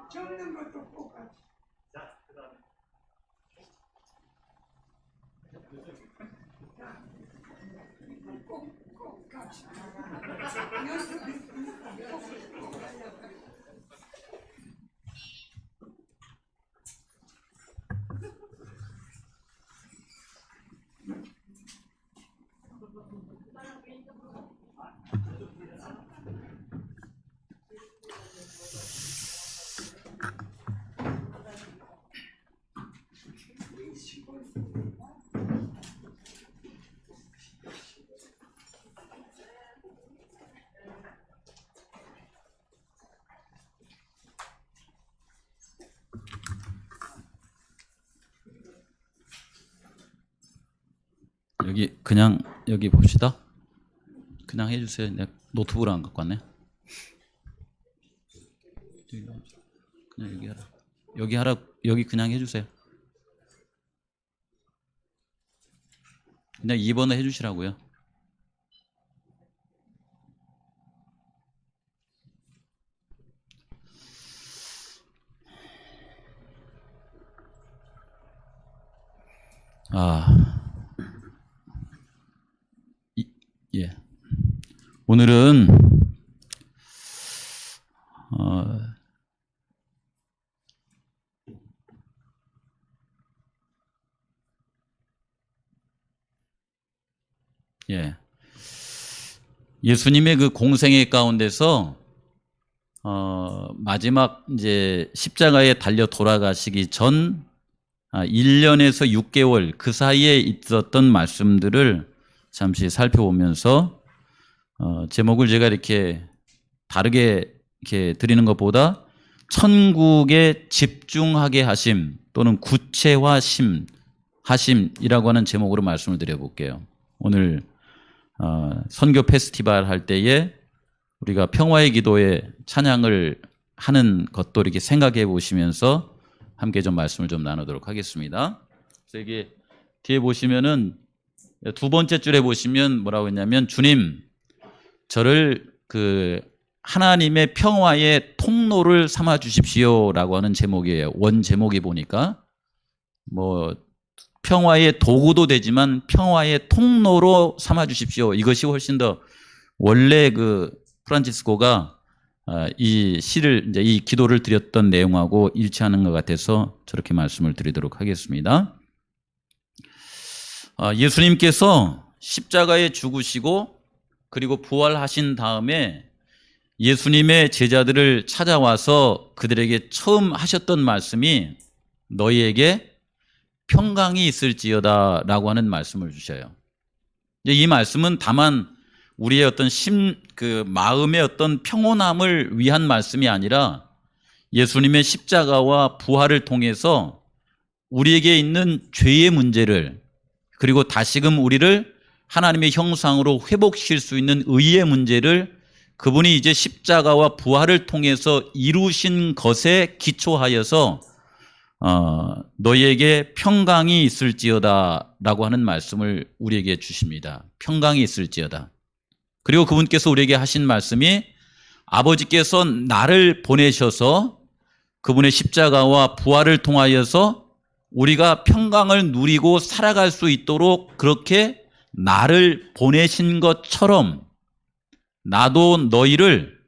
적는 것도 똑같아. 자, 그 다음에. 꼭 갑시다. 여기 그냥 여기 봅시다. 그냥 해주세요. 내가 노트북을 안 갖고 왔네. 그냥 여기 하라. 여기 하라. 여기 그냥 해주세요. 그냥 2번을 해주시라고요. 예. 오늘은 예수님의 그 공생애 가운데서 마지막 이제 십자가에 달려 돌아가시기 전 1년에서 6개월 그 사이에 있었던 말씀들을 잠시 살펴보면서 제목을 제가 이렇게 다르게 이렇게 드리는 것보다 천국에 집중하게 하심 또는 하심이라고 하는 제목으로 말씀을 드려볼게요. 오늘 선교 페스티벌 할 때에 우리가 평화의 기도에 찬양을 하는 것도 이렇게 생각해 보시면서 함께 좀 말씀을 좀 나누도록 하겠습니다. 그래서 이게 뒤에 보시면은 두 번째 줄에 보시면 뭐라고 했냐면 주님 저를 그 하나님의 평화의 통로를 삼아 주십시오라고 하는 제목이에요. 원 제목이 보니까 뭐 평화의 도구도 되지만 평화의 통로로 삼아 주십시오. 이것이 훨씬 더 원래 그 프란치스코가 이 시를 이제 이 기도를 드렸던 내용하고 일치하는 것 같아서 저렇게 말씀을 드리도록 하겠습니다. 예수님께서 십자가에 죽으시고 그리고 부활하신 다음에 예수님의 제자들을 찾아와서 그들에게 처음 하셨던 말씀이 너희에게 평강이 있을지어다 라고 하는 말씀을 주셔요. 이 말씀은 다만 우리의 어떤 마음의 어떤 평온함을 위한 말씀이 아니라 예수님의 십자가와 부활을 통해서 우리에게 있는 죄의 문제를 그리고 다시금 우리를 하나님의 형상으로 회복시킬 수 있는 의의 문제를 그분이 이제 십자가와 부활을 통해서 이루신 것에 기초하여서 너희에게 평강이 있을지어다 라고 하는 말씀을 우리에게 주십니다. 평강이 있을지어다. 그리고 그분께서 우리에게 하신 말씀이 아버지께서 나를 보내셔서 그분의 십자가와 부활을 통하여서 우리가 평강을 누리고 살아갈 수 있도록 그렇게 나를 보내신 것처럼 나도 너희를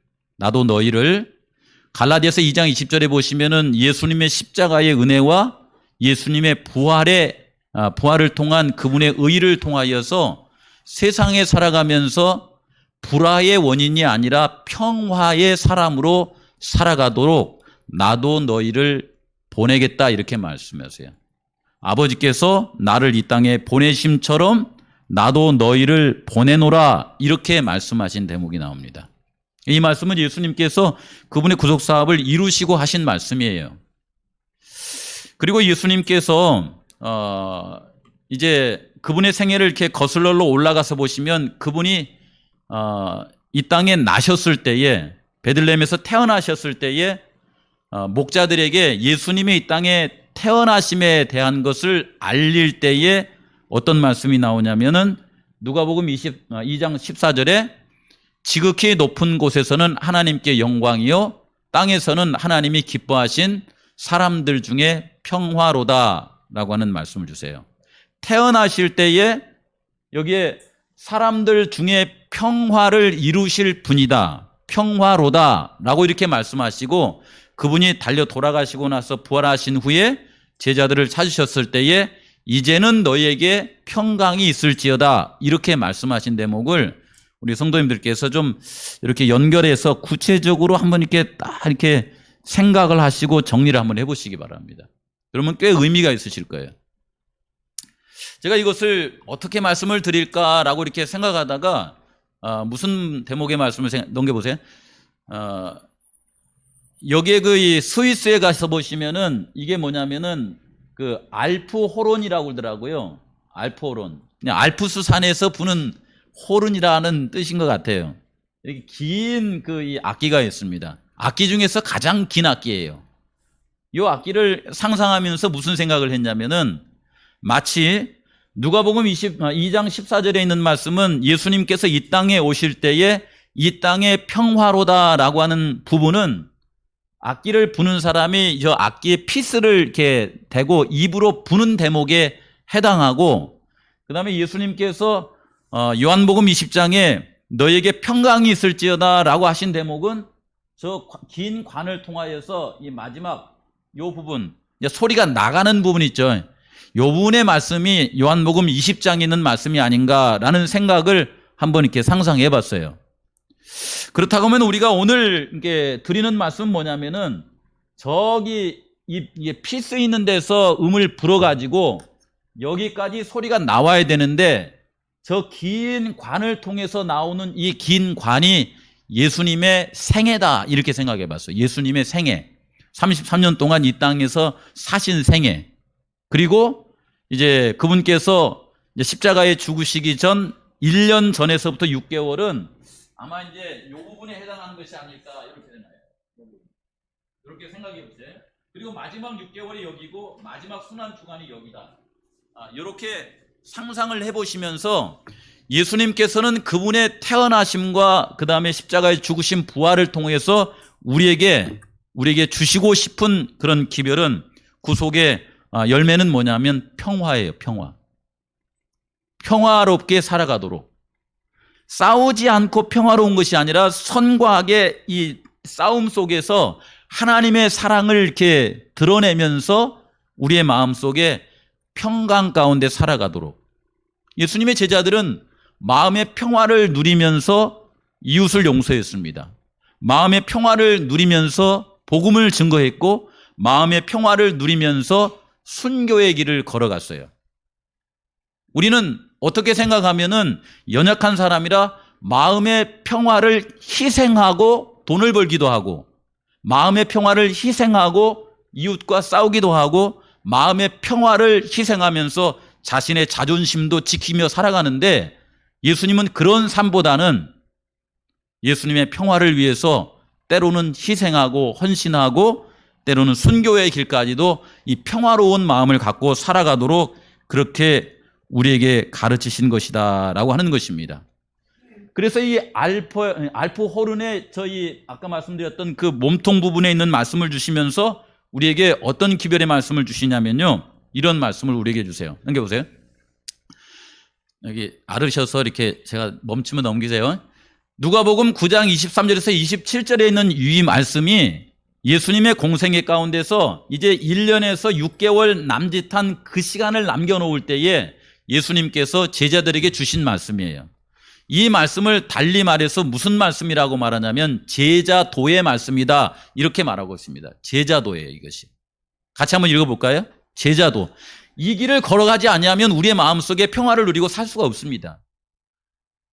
갈라디아서 2장 20절에 보시면은 예수님의 십자가의 은혜와 예수님의 부활을 통한 그분의 의를 통하여서 세상에 살아가면서 불화의 원인이 아니라 평화의 사람으로 살아가도록 나도 너희를 보내겠다 이렇게 말씀하세요. 아버지께서 나를 이 땅에 보내심처럼 나도 너희를 보내노라 이렇게 말씀하신 대목이 나옵니다. 이 말씀은 예수님께서 그분의 구속사업을 이루시고 하신 말씀이에요. 그리고 예수님께서 이제 그분의 생애를 이렇게 거슬러 올라가서 보시면 그분이 이 땅에 나셨을 때에 베들레헴에서 태어나셨을 때에 목자들에게 예수님이 이 땅에 태어나심에 대한 것을 알릴 때에 어떤 말씀이 나오냐면은 누가복음 22장 14절에 지극히 높은 곳에서는 하나님께 영광이요 땅에서는 하나님이 기뻐하신 사람들 중에 평화로다라고 하는 말씀을 주세요. 태어나실 때에 여기에 사람들 중에 평화를 이루실 분이다. 평화로다라고 이렇게 말씀하시고 그분이 달려 돌아가시고 나서 부활하신 후에 제자들을 찾으셨을 때에 이제는 너희에게 평강이 있을지어다 이렇게 말씀하신 대목을 우리 성도님들께서 좀 이렇게 연결해서 구체적으로 한번 이렇게 딱 이렇게 생각을 하시고 정리를 한번 해보시기 바랍니다. 그러면 꽤 의미가 있으실 거예요. 제가 이것을 어떻게 말씀을 드릴까라고 이렇게 생각하다가 무슨 대목의 말씀을 넘겨보세요. 여기에 그 스위스에 가서 보시면은 이게 뭐냐면은 그 알프 호론이라고 그러더라고요. 알프 호론. 그냥 알프스 산에서 부는 호른이라는 뜻인 것 같아요. 이렇게 긴 그 이 악기가 있습니다. 악기 중에서 가장 긴 악기예요. 이 악기를 상상하면서 무슨 생각을 했냐면은 마치 누가복음 22장 14절에 있는 말씀은 예수님께서 이 땅에 오실 때에 이 땅의 평화로다라고 하는 부분은 악기를 부는 사람이 저 악기의 피스를 이렇게 대고 입으로 부는 대목에 해당하고 그 다음에 예수님께서 요한복음 20장에 너에게 평강이 있을지어다 라고 하신 대목은 저 긴 관을 통하여서 이 마지막 요 부분 소리가 나가는 부분 있죠. 요 부분의 말씀이 요한복음 20장에 있는 말씀이 아닌가라는 생각을 한번 이렇게 상상해 봤어요. 그렇다고 하면 우리가 오늘 이렇게 드리는 말씀은 뭐냐면은 저기 이게 피스 있는 데서 음을 불어가지고 여기까지 소리가 나와야 되는데 저 긴 관을 통해서 나오는 이 긴 관이 예수님의 생애다 이렇게 생각해 봤어요. 예수님의 생애. 33년 동안 이 땅에서 사신 생애. 그리고 이제 그분께서 이제 십자가에 죽으시기 전 1년 전에서부터 6개월은 아마 이제 이 부분에 해당하는 것이 아닐까 이렇게 되나요? 이렇게 생각해 보세요. 그리고 마지막 6개월이 여기고 마지막 순환 주간이 여기다. 이렇게 상상을 해보시면서 예수님께서는 그분의 태어나심과 그 다음에 십자가에 죽으신 부활을 통해서 우리에게 주시고 싶은 그런 기별은 구속의 열매는 뭐냐면 평화예요. 평화. 평화롭게 살아가도록. 싸우지 않고 평화로운 것이 아니라 선과 악의 이 싸움 속에서 하나님의 사랑을 이렇게 드러내면서 우리의 마음속에 평강 가운데 살아가도록. 예수님의 제자들은 마음의 평화를 누리면서 이웃을 용서했습니다. 마음의 평화를 누리면서 복음을 증거했고 마음의 평화를 누리면서 순교의 길을 걸어갔어요. 우리는 어떻게 생각하면은 연약한 사람이라 마음의 평화를 희생하고 돈을 벌기도 하고 마음의 평화를 희생하고 이웃과 싸우기도 하고 마음의 평화를 희생하면서 자신의 자존심도 지키며 살아가는데 예수님은 그런 삶보다는 예수님의 평화를 위해서 때로는 희생하고 헌신하고 때로는 순교의 길까지도 이 평화로운 마음을 갖고 살아가도록 그렇게 우리에게 가르치신 것이다 라고 하는 것입니다. 그래서 이 알프 호른의 저희 아까 말씀드렸던 그 몸통 부분에 있는 말씀을 주시면서 우리에게 어떤 기별의 말씀을 주시냐면요. 이런 말씀을 우리에게 주세요. 넘겨보세요. 여기 아르셔서 이렇게 제가 멈추면 넘기세요. 누가복음 9장 23절에서 27절에 있는 이 말씀이 예수님의 공생애 가운데서 이제 1년에서 6개월 남짓한 그 시간을 남겨놓을 때에 예수님께서 제자들에게 주신 말씀이에요. 이 말씀을 달리 말해서 무슨 말씀이라고 말하냐면 제자도의 말씀이다, 이렇게 말하고 있습니다. 제자도예요, 이것이. 같이 한번 읽어볼까요? 제자도. 이 길을 걸어가지 아니하면 우리의 마음속에 평화를 누리고 살 수가 없습니다.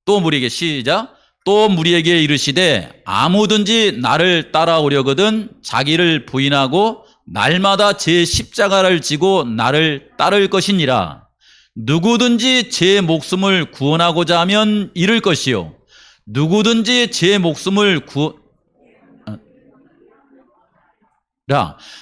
또 무리에게, 시작. 또 무리에게 이르시되 아무든지 나를 따라오려거든 자기를 부인하고 날마다 제 십자가를 지고 나를 따를 것이니라. 누구든지 제 목숨을 구원하고자 하면 잃을 것이요 누구든지 제 목숨을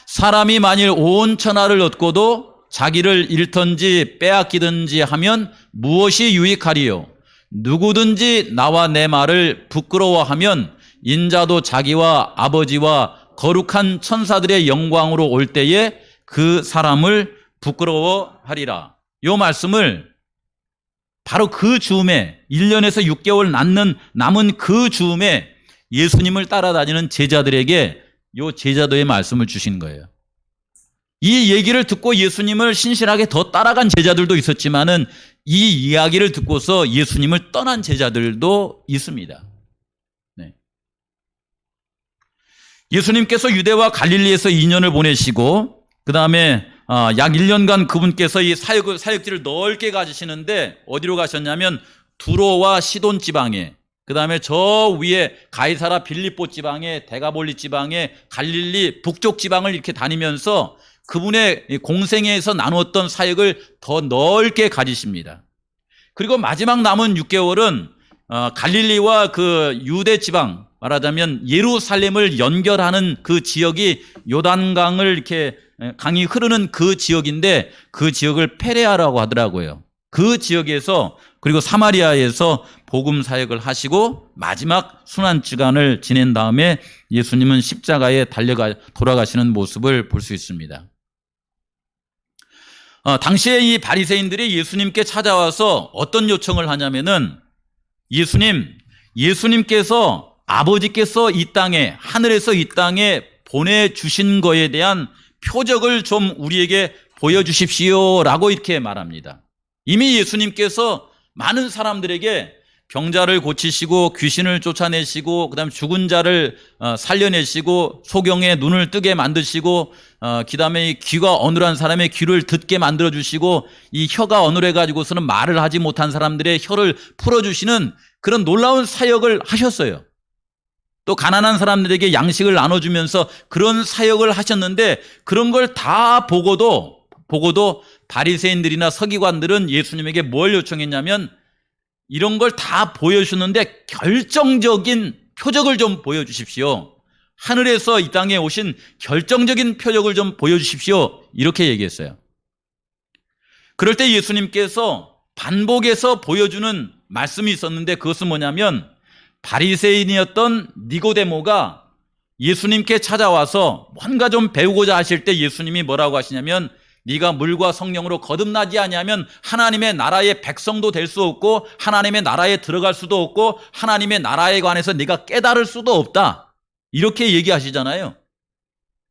사람이 만일 온 천하를 얻고도 자기를 잃든지 빼앗기든지 하면 무엇이 유익하리요? 누구든지 나와 내 말을 부끄러워하면 인자도 자기와 아버지와 거룩한 천사들의 영광으로 올 때에 그 사람을 부끄러워하리라. 이 말씀을 바로 그 즈음에 1년에서 6개월 남은 그 즈음에 예수님을 따라다니는 제자들에게 이 제자도의 말씀을 주신 거예요. 이 얘기를 듣고 예수님을 신실하게 더 따라간 제자들도 있었지만은 이 이야기를 듣고서 예수님을 떠난 제자들도 있습니다. 네. 예수님께서 유대와 갈릴리에서 2년을 보내시고 그 다음에 약 1년간 그분께서 이 사역지를 넓게 가지시는데 어디로 가셨냐면 두로와 시돈 지방에, 그 다음에 저 위에 가이사라 빌립보 지방에, 데가볼리 지방에, 갈릴리 북쪽 지방을 이렇게 다니면서 그분의 공생애에서 나누었던 사역을 더 넓게 가지십니다. 그리고 마지막 남은 6개월은 갈릴리와 그 유대 지방, 말하자면 예루살렘을 연결하는 그 지역이 요단강을 이렇게 강이 흐르는 그 지역인데 그 지역을 페레아라고 하더라고요. 그 지역에서 그리고 사마리아에서 복음 사역을 하시고 마지막 순환주간을 지낸 다음에 예수님은 십자가에 돌아가시는 모습을 볼 수 있습니다. 당시에 이 바리새인들이 예수님께 찾아와서 어떤 요청을 하냐면은 예수님께서 아버지께서 이 땅에, 하늘에서 이 땅에 보내주신 거에 대한 표적을 좀 우리에게 보여주십시오 라고 이렇게 말합니다. 이미 예수님께서 많은 사람들에게 병자를 고치시고 귀신을 쫓아내시고 그다음에 죽은 자를 살려내시고 소경의 눈을 뜨게 만드시고 그다음에 귀가 어눌한 사람의 귀를 듣게 만들어주시고 이 혀가 어눌해가지고서는 말을 하지 못한 사람들의 혀를 풀어주시는 그런 놀라운 사역을 하셨어요. 또 가난한 사람들에게 양식을 나눠주면서 그런 사역을 하셨는데 그런 걸 다 보고도 바리새인들이나 서기관들은 예수님에게 뭘 요청했냐면 이런 걸 다 보여주는데 결정적인 표적을 좀 보여주십시오. 하늘에서 이 땅에 오신 결정적인 표적을 좀 보여주십시오. 이렇게 얘기했어요. 그럴 때 예수님께서 반복해서 보여주는 말씀이 있었는데 그것은 뭐냐면 바리새인이었던 니고데모가 예수님께 찾아와서 뭔가 좀 배우고자 하실 때 예수님이 뭐라고 하시냐면 네가 물과 성령으로 거듭나지 아니하면 하나님의 나라의 백성도 될 수 없고 하나님의 나라에 들어갈 수도 없고 하나님의 나라에 관해서 네가 깨달을 수도 없다. 이렇게 얘기하시잖아요.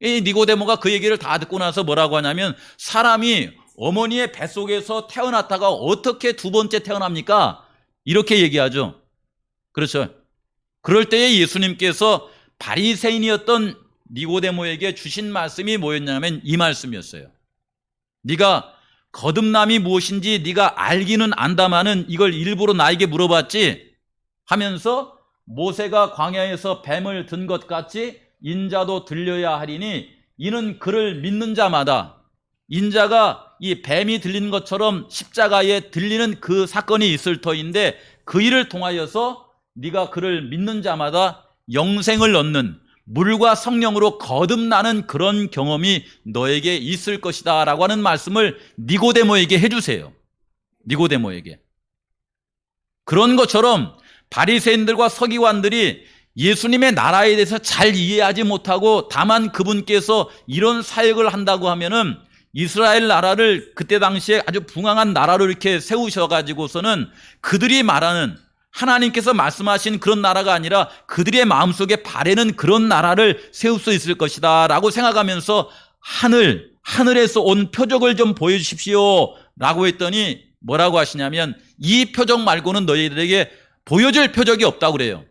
이 니고데모가 그 얘기를 다 듣고 나서 뭐라고 하냐면 사람이 어머니의 뱃속에서 태어났다가 어떻게 두 번째 태어납니까? 이렇게 얘기하죠. 그렇죠. 그럴 때에 예수님께서 바리새인이었던 니고데모에게 주신 말씀이 뭐였냐면 이 말씀이었어요. 네가 거듭남이 무엇인지 네가 알기는 안다마는 이걸 일부러 나에게 물어봤지 하면서 모세가 광야에서 뱀을 든 것 같이 인자도 들려야 하리니 이는 그를 믿는 자마다 인자가 이 뱀이 들린 것처럼 십자가에 들리는 그 사건이 있을 터인데 그 일을 통하여서 네가 그를 믿는 자마다 영생을 얻는 물과 성령으로 거듭나는 그런 경험이 너에게 있을 것이다 라고 하는 말씀을 니고데모에게 해주세요. 니고데모에게. 그런 것처럼 바리새인들과 서기관들이 예수님의 나라에 대해서 잘 이해하지 못하고 다만 그분께서 이런 사역을 한다고 하면은 이스라엘 나라를 그때 당시에 아주 붕황한 나라로 이렇게 세우셔가지고서는 그들이 말하는 하나님께서 말씀하신 그런 나라가 아니라 그들의 마음속에 바라는 그런 나라를 세울 수 있을 것이다 라고 생각하면서 하늘에서 온 표적을 좀 보여주십시오 라고 했더니 뭐라고 하시냐면 이 표적 말고는 너희들에게 보여줄 표적이 없다고 그래요.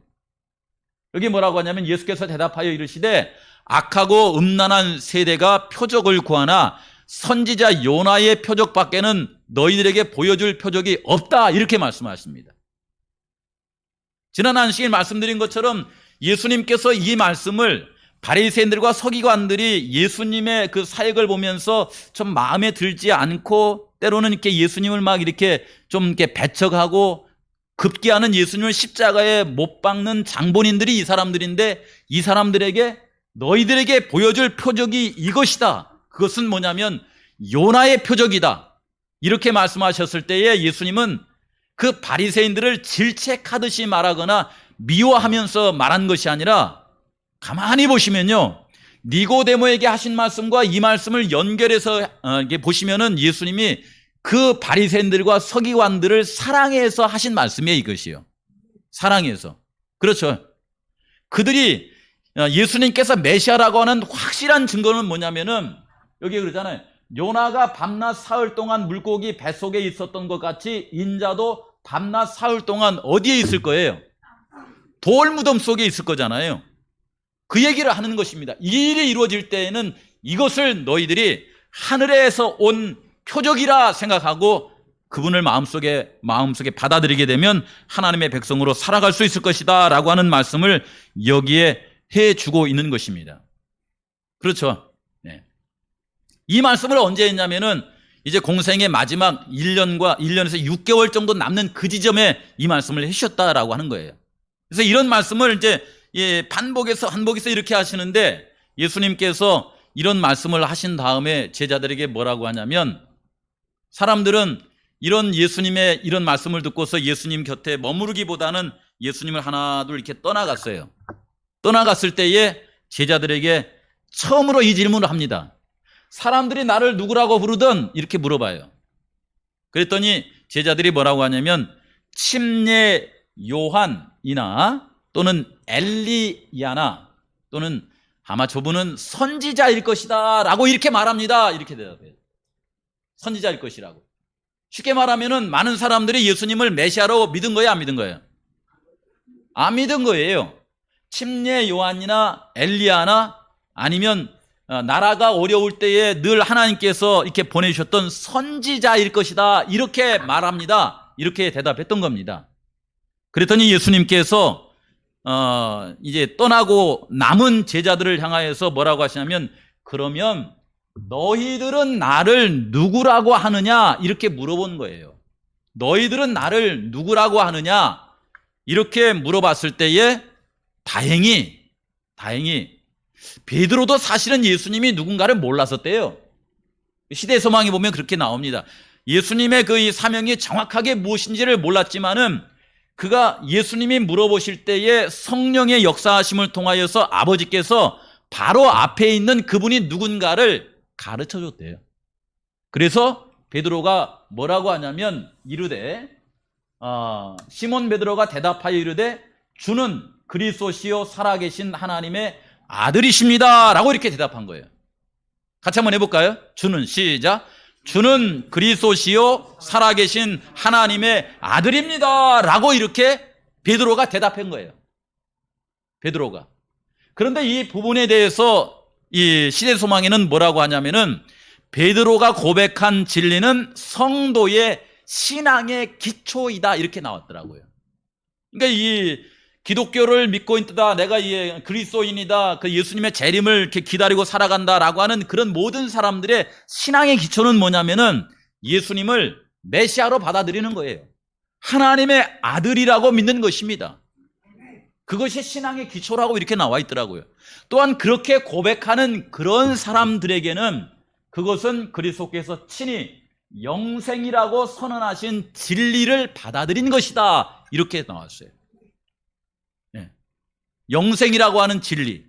여기 뭐라고 하냐면 예수께서 대답하여 이르시되 악하고 음란한 세대가 표적을 구하나 선지자 요나의 표적밖에는 너희들에게 보여줄 표적이 없다 이렇게 말씀하십니다. 지난 한 시간 말씀드린 것처럼 예수님께서 이 말씀을 바리새인들과 서기관들이 예수님의 그 사역을 보면서 좀 마음에 들지 않고 때로는 이렇게 예수님을 막 이렇게 좀 이렇게 배척하고 급기야는 예수님을 십자가에 못 박는 장본인들이 이 사람들인데 이 사람들에게 너희들에게 보여줄 표적이 이것이다. 그것은 뭐냐면 요나의 표적이다. 이렇게 말씀하셨을 때에 예수님은 그 바리새인들을 질책하듯이 말하거나 미워하면서 말한 것이 아니라 가만히 보시면요. 니고데모에게 하신 말씀과 이 말씀을 연결해서 보시면은 예수님이 그 바리새인들과 서기관들을 사랑해서 하신 말씀이에요, 이것이요. 사랑해서. 그렇죠. 그들이 예수님께서 메시아라고 하는 확실한 증거는 뭐냐면은 여기 그러잖아요. 요나가 밤낮 사흘 동안 물고기 뱃속에 있었던 것 같이 인자도 밤낮 사흘 동안 어디에 있을 거예요? 돌무덤 속에 있을 거잖아요. 그 얘기를 하는 것입니다. 이 일이 이루어질 때에는 이것을 너희들이 하늘에서 온 표적이라 생각하고 그분을 마음속에 받아들이게 되면 하나님의 백성으로 살아갈 수 있을 것이다 라고 하는 말씀을 여기에 해주고 있는 것입니다. 그렇죠. 네. 이 말씀을 언제 했냐면은 이제 공생의 마지막 1년에서 6개월 정도 남는 그 지점에 이 말씀을 해주셨다라고 하는 거예요. 그래서 이런 말씀을 이제 반복해서 이렇게 하시는데 예수님께서 이런 말씀을 하신 다음에 제자들에게 뭐라고 하냐면 사람들은 이런 예수님의 이런 말씀을 듣고서 예수님 곁에 머무르기보다는 예수님을 하나둘 이렇게 떠나갔어요. 떠나갔을 때에 제자들에게 처음으로 이 질문을 합니다. 사람들이 나를 누구라고 부르든 이렇게 물어봐요. 그랬더니 제자들이 뭐라고 하냐면 침례 요한이나 또는 엘리야나 또는 아마 저분은 선지자일 것이다 라고 이렇게 말합니다. 이렇게 대답해요. 선지자일 것이라고. 쉽게 말하면은 많은 사람들이 예수님을 메시아로 믿은 거예요, 안 믿은 거예요? 안 믿은 거예요. 침례 요한이나 엘리야나 아니면 나라가 어려울 때에 늘 하나님께서 이렇게 보내주셨던 선지자일 것이다 이렇게 말합니다. 이렇게 대답했던 겁니다. 그랬더니 예수님께서 이제 떠나고 남은 제자들을 향하여서 뭐라고 하시냐면 그러면 너희들은 나를 누구라고 하느냐 이렇게 물어본 거예요. 너희들은 나를 누구라고 하느냐 이렇게 물어봤을 때에 다행히 베드로도 사실은 예수님이 누군가를 몰랐었대요. 시대소망에 보면 그렇게 나옵니다. 예수님의 그 이 사명이 정확하게 무엇인지를 몰랐지만은 그가 예수님이 물어보실 때에 성령의 역사하심을 통하여서 아버지께서 바로 앞에 있는 그분이 누군가를 가르쳐 줬대요. 그래서 베드로가 뭐라고 하냐면 이르되 시몬 베드로가 대답하여 이르되 주는 그리스도시요 살아계신 하나님의 아들이십니다 라고 이렇게 대답한 거예요. 같이 한번 해볼까요? 주는 시작. 주는 그리스도시요 살아계신 하나님의 아들입니다 라고 이렇게 베드로가 대답한 거예요. 베드로가. 그런데 이 부분에 대해서 이 시대소망에는 뭐라고 하냐면은 베드로가 고백한 진리는 성도의 신앙의 기초이다 이렇게 나왔더라고요. 그러니까 이 기독교를 믿고 있다, 내가 그리스도인이다, 그 예수님의 재림을 이렇게 기다리고 살아간다라고 하는 그런 모든 사람들의 신앙의 기초는 뭐냐면은 예수님을 메시아로 받아들이는 거예요. 하나님의 아들이라고 믿는 것입니다. 그것이 신앙의 기초라고 이렇게 나와 있더라고요. 또한 그렇게 고백하는 그런 사람들에게는 그것은 그리스도께서 친히 영생이라고 선언하신 진리를 받아들인 것이다 이렇게 나왔어요. 영생이라고 하는 진리.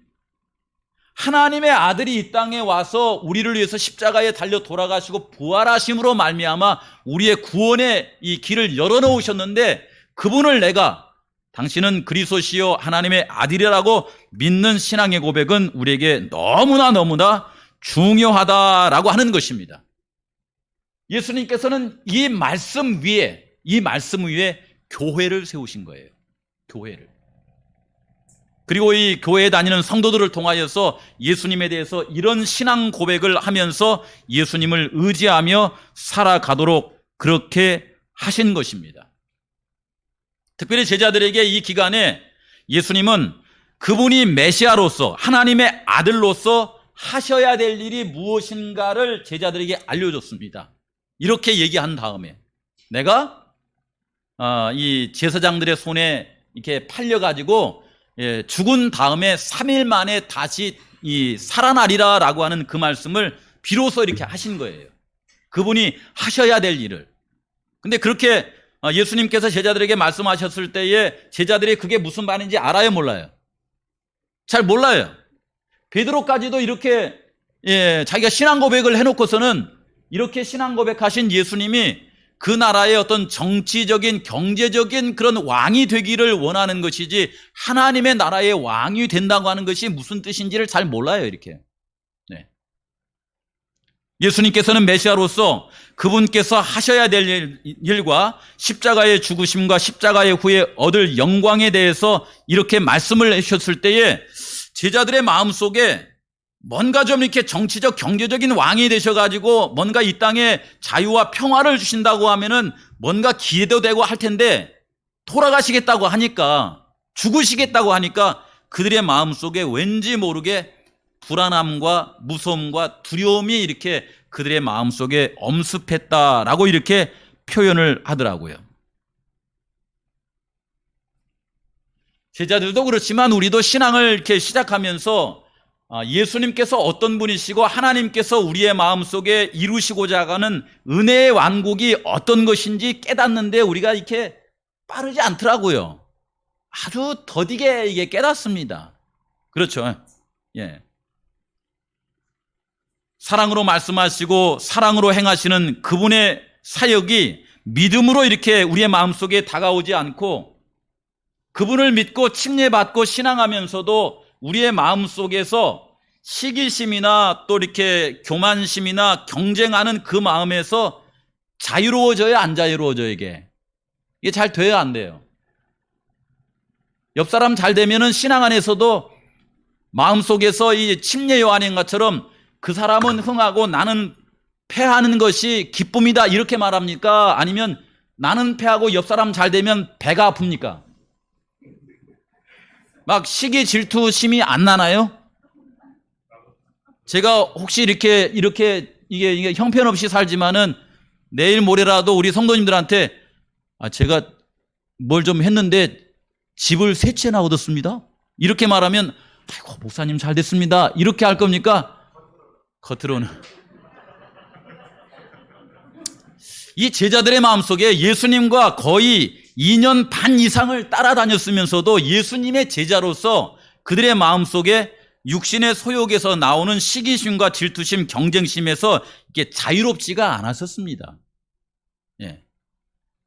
하나님의 아들이 이 땅에 와서 우리를 위해서 십자가에 달려 돌아가시고 부활하심으로 말미암아 우리의 구원의 이 길을 열어놓으셨는데 그분을 내가 당신은 그리스도시요 하나님의 아들이라고 믿는 신앙의 고백은 우리에게 너무나 중요하다라고 하는 것입니다. 예수님께서는 이 말씀 위에 교회를 세우신 거예요. 교회를. 그리고 이 교회에 다니는 성도들을 통하여서 예수님에 대해서 이런 신앙 고백을 하면서 예수님을 의지하며 살아가도록 그렇게 하신 것입니다. 특별히 제자들에게 이 기간에 예수님은 그분이 메시아로서 하나님의 아들로서 하셔야 될 일이 무엇인가를 제자들에게 알려줬습니다. 이렇게 얘기한 다음에 내가 이 제사장들의 손에 이렇게 팔려가지고 죽은 다음에 3일 만에 다시 살아나리라 라고 하는 그 말씀을 비로소 이렇게 하신 거예요. 그분이 하셔야 될 일을. 근데 그렇게 예수님께서 제자들에게 말씀하셨을 때에 제자들이 그게 무슨 말인지 알아요, 몰라요? 잘 몰라요. 베드로까지도 이렇게 자기가 신앙 고백을 해놓고서는 이렇게 신앙 고백하신 예수님이 그 나라의 어떤 정치적인 경제적인 그런 왕이 되기를 원하는 것이지 하나님의 나라의 왕이 된다고 하는 것이 무슨 뜻인지를 잘 몰라요, 이렇게. 네. 예수님께서는 메시아로서 그분께서 하셔야 될 일과 십자가의 죽으심과 십자가의 후에 얻을 영광에 대해서 이렇게 말씀을 해주셨을 때에 제자들의 마음속에 뭔가 좀 이렇게 정치적 경제적인 왕이 되셔가지고 뭔가 이 땅에 자유와 평화를 주신다고 하면은 뭔가 기대도 되고 할 텐데 돌아가시겠다고 하니까 죽으시겠다고 하니까 그들의 마음속에 왠지 모르게 불안함과 무서움과 두려움이 이렇게 그들의 마음속에 엄습했다라고 이렇게 표현을 하더라고요. 제자들도 그렇지만 우리도 신앙을 이렇게 시작하면서 예수님께서 어떤 분이시고 하나님께서 우리의 마음속에 이루시고자 하는 은혜의 완국이 어떤 것인지 깨닫는데 우리가 이렇게 빠르지 않더라고요. 아주 더디게 이게 깨닫습니다. 그렇죠. 예. 사랑으로 말씀하시고 사랑으로 행하시는 그분의 사역이 믿음으로 이렇게 우리의 마음속에 다가오지 않고 그분을 믿고 침례받고 신앙하면서도 우리의 마음속에서 시기심이나 또 이렇게 교만심이나 경쟁하는 그 마음에서 자유로워져야 안 자유로워져요, 이게 잘 돼야 안 돼요. 옆 사람 잘 되면은 신앙 안에서도 마음속에서 이 침례 요한인 것처럼 그 사람은 흥하고 나는 패하는 것이 기쁨이다 이렇게 말합니까? 아니면 나는 패하고 옆 사람 잘 되면 배가 아픕니까? 막 시기 질투 심이 안 나나요? 제가 혹시 이렇게 이게 형편없이 살지만은 내일 모레라도 우리 성도님들한테 제가 뭘 좀 했는데 집을 세 채나 얻었습니다. 이렇게 말하면 아이고 목사님 잘 됐습니다. 이렇게 할 겁니까? 겉으로는. 이 제자들의 마음속에 예수님과 거의 2년 반 이상을 따라다녔으면서도 예수님의 제자로서 그들의 마음속에 육신의 소욕에서 나오는 시기심과 질투심, 경쟁심에서 이게 자유롭지가 않았었습니다. 예.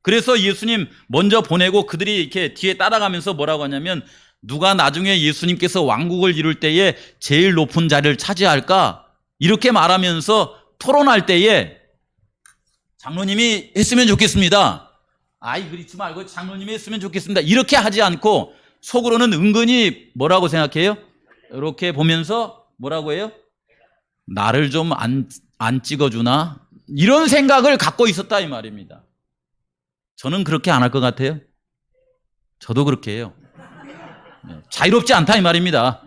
그래서 예수님 먼저 보내고 그들이 이렇게 뒤에 따라가면서 뭐라고 하냐면 누가 나중에 예수님께서 왕국을 이룰 때에 제일 높은 자리를 차지할까? 이렇게 말하면서 토론할 때에 장로님이 했으면 좋겠습니다. 그렇지 말고 장로님이 했으면 좋겠습니다. 이렇게 하지 않고 속으로는 은근히 뭐라고 생각해요? 이렇게 보면서 뭐라고 해요? 나를 좀 안 찍어주나? 이런 생각을 갖고 있었다 이 말입니다. 저는 그렇게 안 할 것 같아요. 저도 그렇게 해요. 자유롭지 않다 이 말입니다.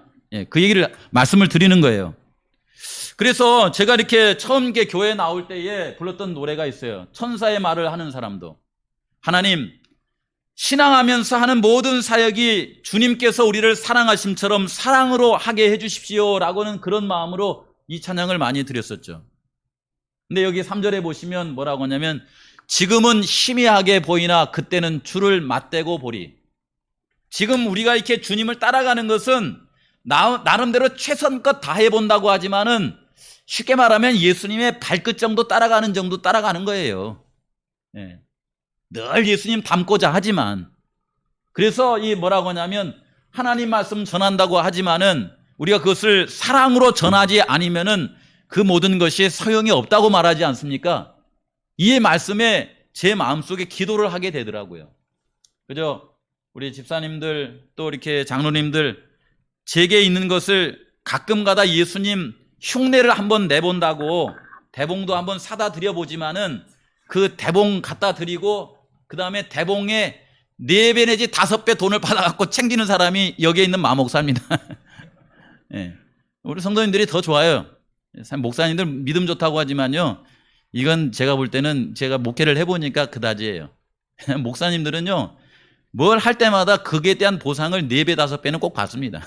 그 얘기를 말씀을 드리는 거예요. 그래서 제가 이렇게 처음 교회에 나올 때에 불렀던 노래가 있어요. 천사의 말을 하는 사람도. 하나님, 신앙하면서 하는 모든 사역이 주님께서 우리를 사랑하심처럼 사랑으로 하게 해주십시오 라고는 그런 마음으로 이 찬양을 많이 드렸었죠. 근데 여기 3절에 보시면 뭐라고 하냐면 지금은 희미하게 보이나 그때는 주를 맞대고 보리. 지금 우리가 이렇게 주님을 따라가는 것은 나름대로 최선껏 다 해본다고 하지만은 쉽게 말하면 예수님의 발끝 정도 따라가는 거예요. 늘 예수님 닮고자 하지만 그래서 이 뭐라고 하냐면 하나님 말씀 전한다고 하지만은 우리가 그것을 사랑으로 전하지 않으면은 그 모든 것이 소용이 없다고 말하지 않습니까? 이 말씀에 제 마음속에 기도를 하게 되더라고요. 그죠? 우리 집사님들 또 이렇게 장로님들 제게 있는 것을 가끔가다 예수님 흉내를 한번 내본다고 대봉도 한번 사다 드려보지만은 그 대봉 갖다 드리고 그 다음에 대봉에 4배 내지 5배 돈을 받아갖고 챙기는 사람이 여기에 있는 마목사입니다. 예. 우리 성도님들이 더 좋아요. 목사님들 믿음 좋다고 하지만요, 이건 제가 볼 때는 제가 목회를 해보니까 그다지예요. 목사님들은요, 뭘 할 때마다 그에 대한 보상을 4배, 5배는 꼭 받습니다.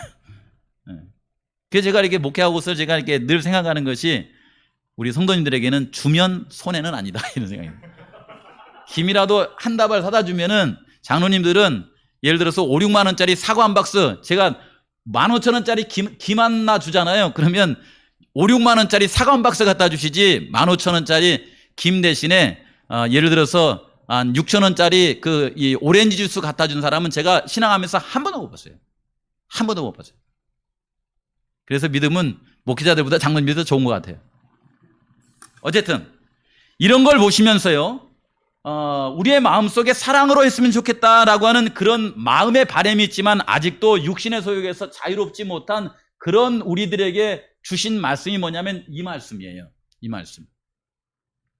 그래서 제가 이렇게 목회하고서 제가 이렇게 늘 생각하는 것이 우리 성도님들에게는 주면 손해는 아니다. 이런 생각입니다. 김이라도 한 다발 사다 주면은 장로님들은 예를 들어서 5, 6만 원짜리 사과 한 박스 제가 15,000원짜리 김 하나 주잖아요. 그러면 5, 6만 원짜리 사과 한 박스 갖다 주시지 15,000원짜리 김 대신에 예를 들어서 한 6,000원짜리 이 오렌지 주스 갖다 준 사람은 제가 신앙하면서 한 번도 못 봤어요. 한 번도 못 봤어요. 그래서 믿음은 목회자들보다 장로님들이 더 좋은 것 같아요. 어쨌든 이런 걸 보시면서요, 우리의 마음속에 사랑으로 했으면 좋겠다라고 하는 그런 마음의 바람이 있지만 아직도 육신의 소욕에서 자유롭지 못한 그런 우리들에게 주신 말씀이 뭐냐면 이 말씀이에요. 이 말씀.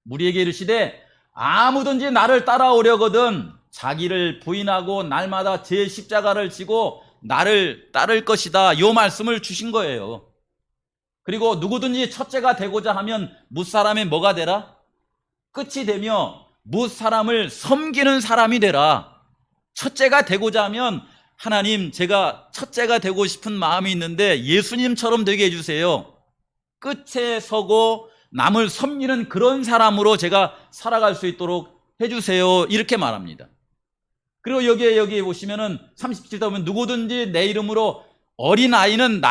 우리에게 이르시되 아무든지 나를 따라오려거든 자기를 부인하고 날마다 제 십자가를 지고 나를 따를 것이다. 이 말씀을 주신 거예요. 그리고 누구든지 첫째가 되고자 하면 뭇사람의 뭐가 되라? 끝이 되며 뭇사람을 섬기는 사람이 되라. 첫째가 되고자 하면 하나님, 제가 첫째가 되고 싶은 마음이 있는데 예수님처럼 되게 해주세요. 끝에 서고 남을 섬기는 그런 사람으로 제가 살아갈 수 있도록 해주세요. 이렇게 말합니다. 그리고 여기에 보시면은 37절 보면 누구든지 내 이름으로 어린아이는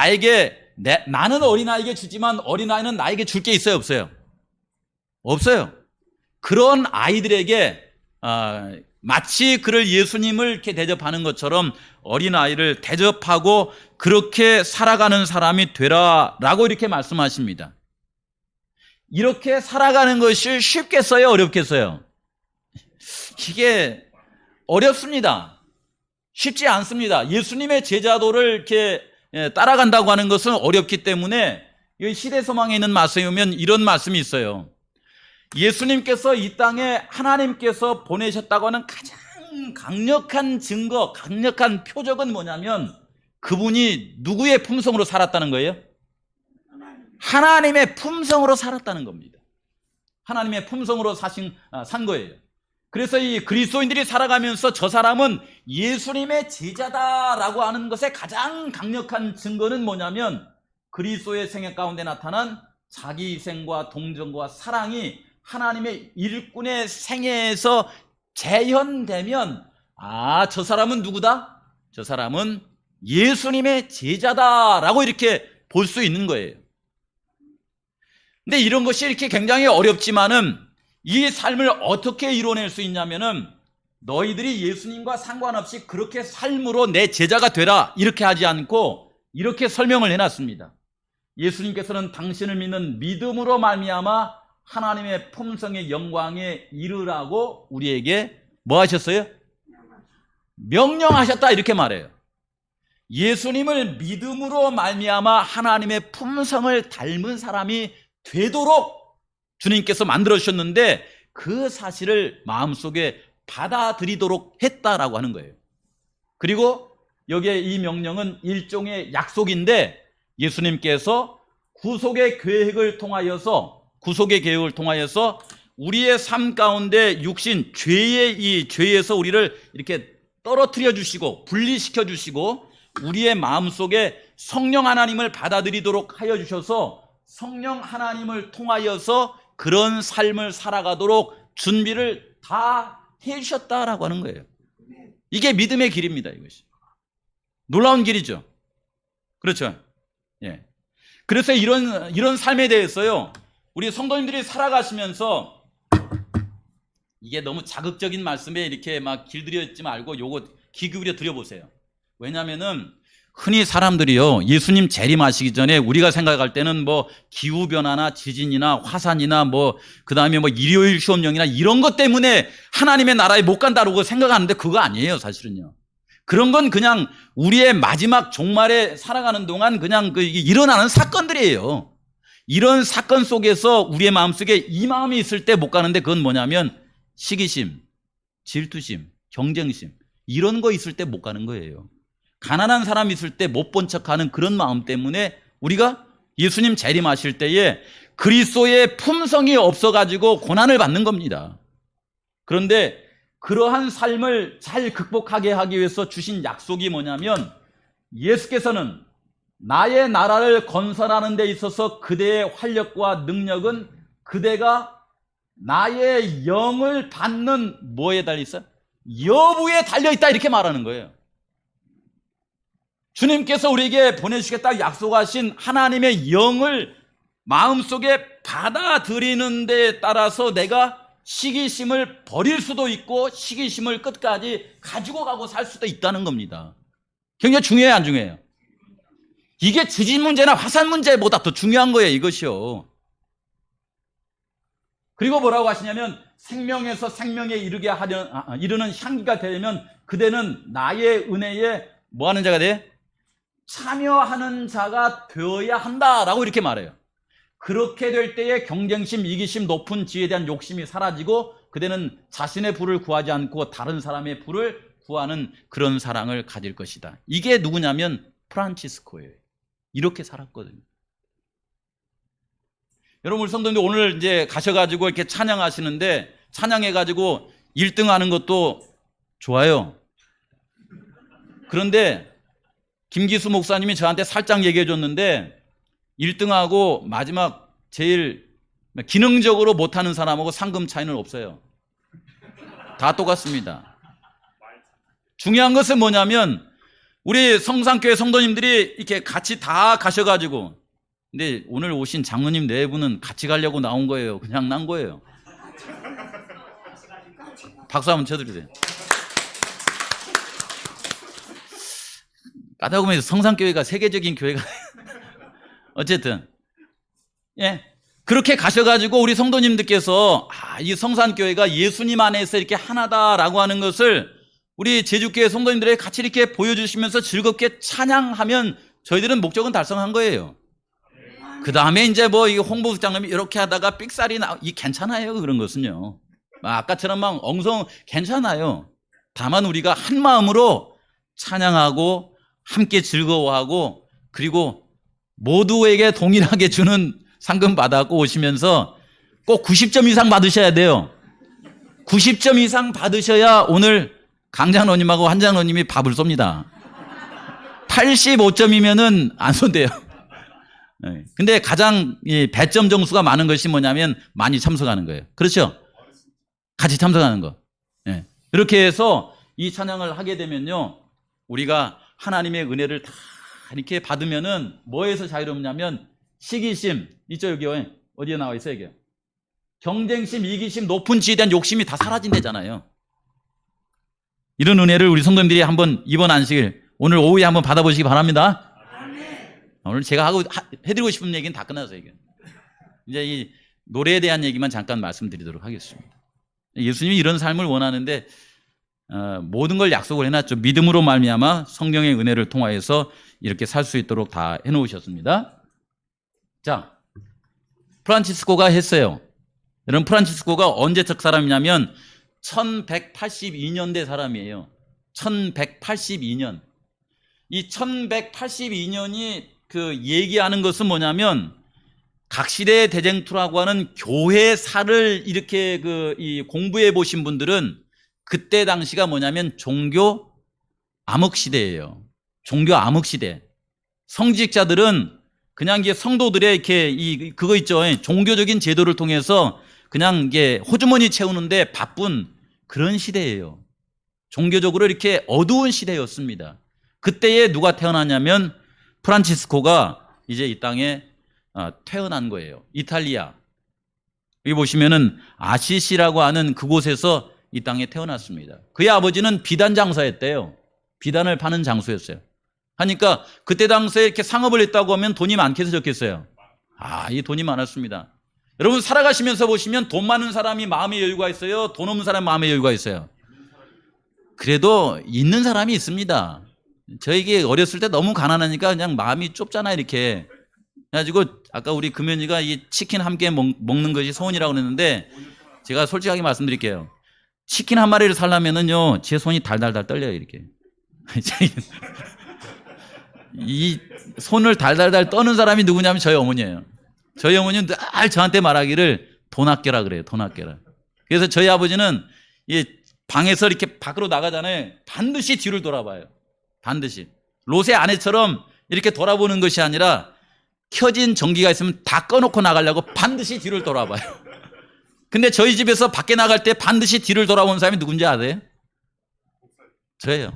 나는 어린아이에게 주지만 어린아이는 나에게 줄 게 있어요, 없어요? 없어요. 그런 아이들에게 마치 그를 예수님을 이렇게 대접하는 것처럼 어린아이를 대접하고 그렇게 살아가는 사람이 되라라고 이렇게 말씀하십니다. 이렇게 살아가는 것이 쉽겠어요, 어렵겠어요? 이게 어렵습니다. 쉽지 않습니다. 예수님의 제자도를 이렇게 따라간다고 하는 것은 어렵기 때문에 이 시대서망에 있는 말씀에 보면 이런 말씀이 있어요. 예수님께서 이 땅에 하나님께서 보내셨다고 하는 가장 강력한 증거, 강력한 표적은 뭐냐면 그분이 누구의 품성으로 살았다는 거예요? 하나님의 품성으로 살았다는 겁니다. 하나님의 품성으로 산 거예요. 그래서 이 그리스도인들이 살아가면서 저 사람은 예수님의 제자다라고 하는 것의 가장 강력한 증거는 뭐냐면 그리스도의 생애 가운데 나타난 자기 희생과 동정과 사랑이 하나님의 일꾼의 생애에서 재현되면 저 사람은 누구다? 저 사람은 예수님의 제자다라고 이렇게 볼 수 있는 거예요. 근데 이런 것이 이렇게 굉장히 어렵지만은 이 삶을 어떻게 이뤄낼 수 있냐면은 너희들이 예수님과 상관없이 그렇게 삶으로 내 제자가 되라 이렇게 하지 않고 이렇게 설명을 해놨습니다. 예수님께서는 당신을 믿는 믿음으로 말미암아 하나님의 품성의 영광에 이르라고 우리에게 뭐 하셨어요? 명령하셨다 이렇게 말해요. 예수님을 믿음으로 말미암아 하나님의 품성을 닮은 사람이 되도록 주님께서 만들어주셨는데 그 사실을 마음속에 받아들이도록 했다라고 하는 거예요. 그리고 여기에 이 명령은 일종의 약속인데 예수님께서 구속의 계획을 통하여서 우리의 삶 가운데 육신, 죄에서 우리를 이렇게 떨어뜨려 주시고 분리시켜 주시고 우리의 마음속에 성령 하나님을 받아들이도록 하여 주셔서 성령 하나님을 통하여서 그런 삶을 살아가도록 준비를 다 해주셨다라고 하는 거예요. 이게 믿음의 길입니다. 이것이 놀라운 길이죠. 그렇죠? 예. 그래서 이런 삶에 대해서요, 우리 성도님들이 살아가시면서 이게 너무 자극적인 말씀에 이렇게 막 길들여지지 말고 요거 귀 기울여 드려보세요. 왜냐하면은 흔히 사람들이요, 예수님 재림하시기 전에 우리가 생각할 때는 뭐 기후변화나 지진이나 화산이나 뭐 그 다음에 뭐 일요일 시험령이나 이런 것 때문에 하나님의 나라에 못 간다고 생각하는데 그거 아니에요, 사실은요. 그런 건 그냥 우리의 마지막 종말에 살아가는 동안 그냥 일어나는 사건들이에요. 이런 사건 속에서 우리의 마음속에 이 마음이 있을 때 못 가는데 그건 뭐냐면 시기심, 질투심, 경쟁심 이런 거 있을 때 못 가는 거예요. 가난한 사람이 있을 때 못 본 척하는 그런 마음 때문에 우리가 예수님 재림하실 때에 그리스도의 품성이 없어가지고 고난을 받는 겁니다. 그런데 그러한 삶을 잘 극복하게 하기 위해서 주신 약속이 뭐냐면 예수께서는 나의 나라를 건설하는 데 있어서 그대의 활력과 능력은 그대가 나의 영을 받는 뭐에 달려있어요? 여부에 달려있다 이렇게 말하는 거예요. 주님께서 우리에게 보내주시겠다 약속하신 하나님의 영을 마음속에 받아들이는 데 따라서 내가 시기심을 버릴 수도 있고 시기심을 끝까지 가지고 가고 살 수도 있다는 겁니다. 굉장히 중요해요, 안 중요해요? 이게 지진 문제나 화산 문제보다 더 중요한 거예요, 이것이요. 그리고 뭐라고 하시냐면 생명에서 생명에 이르는 향기가 되면 그대는 나의 은혜에 뭐 하는 자가 돼? 참여하는 자가 되어야 한다라고 이렇게 말해요. 그렇게 될 때에 경쟁심, 이기심, 높은 지혜에 대한 욕심이 사라지고 그대는 자신의 부를 구하지 않고 다른 사람의 부를 구하는 그런 사랑을 가질 것이다. 이게 누구냐면 프란치스코예요. 이렇게 살았거든요. 여러분, 우리 성도님들 오늘 이제 가셔가지고 이렇게 찬양하시는데 찬양해가지고 1등 하는 것도 좋아요. 그런데 김기수 목사님이 저한테 살짝 얘기해 줬는데 1등하고 마지막 제일 기능적으로 못하는 사람하고 상금 차이는 없어요. 다 똑같습니다. 중요한 것은 뭐냐면 우리 성산교회 성도님들이 이렇게 같이 다 가셔가지고 근데 오늘 오신 장로님 네 분은 같이 가려고 나온 거예요? 그냥 난 거예요? 박수 한번 쳐드리세요. 까다고 보면 성산교회가 세계적인 교회가 어쨌든 예 그렇게 가셔가지고 우리 성도님들께서 이 성산교회가 예수님 안에서 이렇게 하나다라고 하는 것을 우리 제주교회 성도님들에게 같이 이렇게 보여주시면서 즐겁게 찬양하면 저희들은 목적은 달성한 거예요. 그 다음에 이제 뭐 이 홍보국장님이 이렇게 하다가 삑살이 괜찮아요. 그런 것은요. 아까처럼 막 엉성 괜찮아요. 다만 우리가 한 마음으로 찬양하고 함께 즐거워하고 그리고 모두에게 동일하게 주는 상금 받아갖고 오시면서 꼭 90점 이상 받으셔야 돼요. 90점 이상 받으셔야 오늘 강장로님하고 한장로님이 밥을 쏩니다. 85점이면은 안 쏜대요. 근데 가장 배점 점수가 많은 것이 뭐냐면 많이 참석하는 거예요. 그렇죠? 같이 참석하는 거. 이렇게 해서 이 찬양을 하게 되면요. 우리가 하나님의 은혜를 다 이렇게 받으면은 뭐에서 자유롭냐면 시기심, 있죠, 여기요. 어디에 나와 있어요, 이게? 경쟁심, 이기심, 높은 지에 대한 욕심이 다 사라진대잖아요. 이런 은혜를 우리 성도님들이 한번 이번 안식일, 오늘 오후에 한번 받아보시기 바랍니다. 오늘 제가 해드리고 싶은 얘기는 다 끝났어요, 이게. 이제 이 노래에 대한 얘기만 잠깐 말씀드리도록 하겠습니다. 예수님이 이런 삶을 원하는데, 모든 걸 약속을 해놨죠. 믿음으로 말미암아 성령의 은혜를 통하여서 이렇게 살 수 있도록 다 해놓으셨습니다. 자, 프란치스코가 했어요. 여러분, 프란치스코가 언제적 사람이냐면 1182년대 사람이에요. 1182년. 이 1182년이 그 얘기하는 것은 뭐냐면 각 시대의 대쟁투라고 하는 교회사를 이렇게 이 공부해 보신 분들은 그때 당시가 뭐냐면 종교 암흑 시대예요. 종교 암흑 시대. 성직자들은 그냥 이게 성도들의 이렇게 그거 있죠. 종교적인 제도를 통해서 그냥 이게 호주머니 채우는데 바쁜 그런 시대예요. 종교적으로 이렇게 어두운 시대였습니다. 그때에 누가 태어나냐면 프란치스코가 이제 이 땅에 태어난 거예요. 이탈리아. 여기 보시면은 아시시라고 하는 그곳에서 이 땅에 태어났습니다. 그의 아버지는 비단 장사였대요. 비단을 파는 장소였어요. 하니까 그때 당시에 이렇게 상업을 했다고 하면 돈이 많겠어 적겠어요? 이 돈이 많았습니다. 여러분 살아가시면서 보시면 돈 많은 사람이 마음의 여유가 있어요? 돈 없는 사람이 마음의 여유가 있어요? 그래도 있는 사람이 있습니다. 저에게 어렸을 때 너무 가난하니까 그냥 마음이 좁잖아요, 이렇게. 그래가지고 아까 우리 금연이가 이 치킨 함께 먹는 것이 소원이라고 그랬는데 제가 솔직하게 말씀드릴게요. 치킨 한 마리를 살려면은요, 제 손이 달달달 떨려요, 이렇게. 이 손을 달달달 떠는 사람이 누구냐면 저희 어머니예요. 저희 어머니는 늘 저한테 말하기를 돈 아껴라 그래요. 돈 아껴라. 그래서 저희 아버지는 이 방에서 이렇게 밖으로 나가잖아요. 반드시 뒤를 돌아봐요. 반드시. 롯의 아내처럼 이렇게 돌아보는 것이 아니라 켜진 전기가 있으면 다 꺼놓고 나가려고 반드시 뒤를 돌아봐요. 근데 저희 집에서 밖에 나갈 때 반드시 뒤를 돌아보는 사람이 누군지 아세요? 저예요.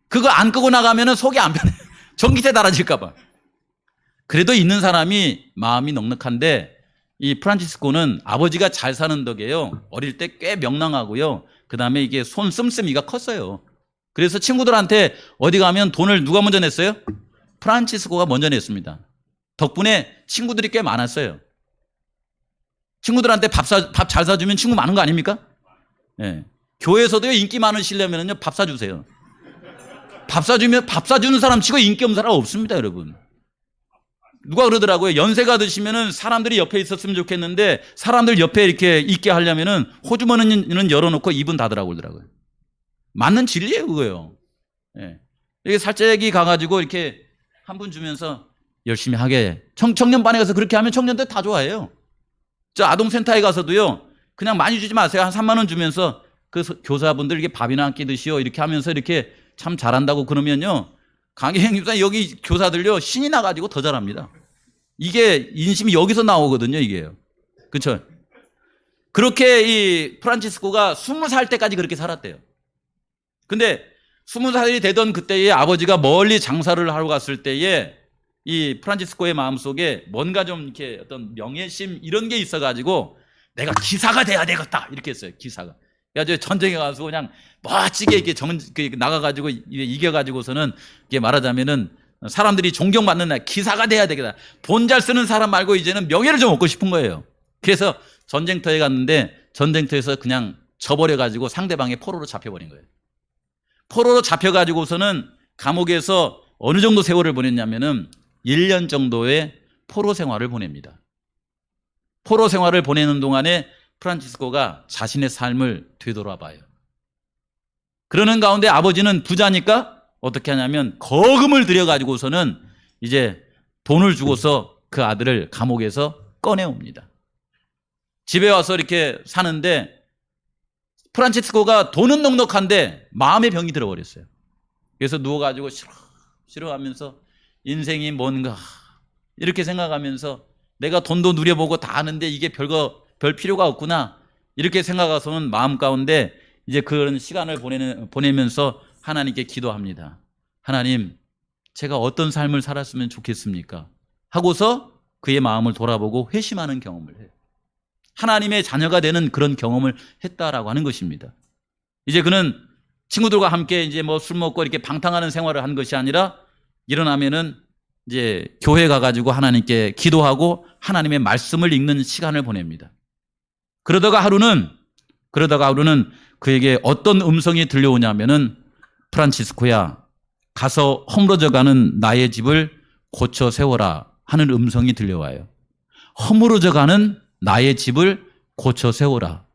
그거 안 끄고 나가면 속이 안 편해요. 전기세 달아질까봐. 그래도 있는 사람이 마음이 넉넉한데 이 프란치스코는 아버지가 잘 사는 덕에요. 어릴 때 꽤 명랑하고요. 그 다음에 이게 손 씀씀이가 컸어요. 그래서 친구들한테 어디 가면 돈을 누가 먼저 냈어요? 프란치스코가 먼저 냈습니다. 덕분에 친구들이 꽤 많았어요. 친구들한테 밥 잘 사주면 친구 많은 거 아닙니까? 예. 교회에서도요, 인기 많으시려면요, 밥 사주세요. 밥 사주는 사람 치고 인기 없는 사람 없습니다, 여러분. 누가 그러더라고요. 연세가 드시면은 사람들이 옆에 있었으면 좋겠는데 사람들 옆에 이렇게 있게 하려면은 호주머니는 열어놓고 입은 닫으라고 그러더라고요. 맞는 진리예요, 그거요. 예. 이게 살짝이 가가지고 이렇게 한 분 주면서 열심히 하게. 청년반에 가서 그렇게 하면 청년들 다 좋아해요. 저 아동센터에 가서도요, 그냥 많이 주지 마세요. 한 3만 원 주면서 그 교사분들 이렇게 밥이나 한 끼 드시오. 이렇게 하면서 이렇게 참 잘한다고 그러면요. 강혜영 집사님 여기 교사들요, 신이 나가지고 더 잘합니다. 이게 인심이 여기서 나오거든요, 이게요. 그쵸? 그렇게 이 프란치스코가 20살 때까지 그렇게 살았대요. 근데 20살이 되던 그때에 아버지가 멀리 장사를 하러 갔을 때에 이 프란치스코의 마음속에 뭔가 좀 이렇게 어떤 명예심 이런 게 있어가지고 내가 기사가 돼야 되겠다 이렇게 했어요. 기사가. 그래가지고 전쟁에 가서 그냥 멋지게 이렇게 나가가지고 이겨가지고서는 이게 말하자면은 사람들이 존경받는 날 기사가 돼야 되겠다. 돈 잘 쓰는 사람 말고 이제는 명예를 좀 얻고 싶은 거예요. 그래서 전쟁터에 갔는데 전쟁터에서 그냥 져버려가지고 상대방의 포로로 잡혀버린 거예요. 포로로 잡혀가지고서는 감옥에서 어느 정도 세월을 보냈냐면은 1년 정도의 포로 생활을 보냅니다. 포로 생활을 보내는 동안에 프란치스코가 자신의 삶을 되돌아봐요. 그러는 가운데 아버지는 부자니까 어떻게 하냐면 거금을 들여가지고서는 이제 돈을 주고서 그 아들을 감옥에서 꺼내옵니다. 집에 와서 이렇게 사는데 프란치스코가 돈은 넉넉한데 마음의 병이 들어버렸어요. 그래서 누워가지고 싫어하면서 인생이 뭔가 이렇게 생각하면서 내가 돈도 누려보고 다 아는데 이게 별 필요가 없구나 이렇게 생각해서는 마음 가운데 이제 그런 시간을 보내면서 하나님께 기도합니다. 하나님, 제가 어떤 삶을 살았으면 좋겠습니까? 하고서 그의 마음을 돌아보고 회심하는 경험을 해요. 하나님의 자녀가 되는 그런 경험을 했다라고 하는 것입니다. 이제 그는 친구들과 함께 이제 뭐 술 먹고 이렇게 방탕하는 생활을 한 것이 아니라 일어나면은 이제 교회 가가지고 하나님께 기도하고 하나님의 말씀을 읽는 시간을 보냅니다. 그러다가 하루는 그에게 어떤 음성이 들려오냐면은 프란치스코야, 가서 허물어져 가는 나의 집을 고쳐 세워라 하는 음성이 들려와요. 허물어져 가는 나의 집을 고쳐 세워라.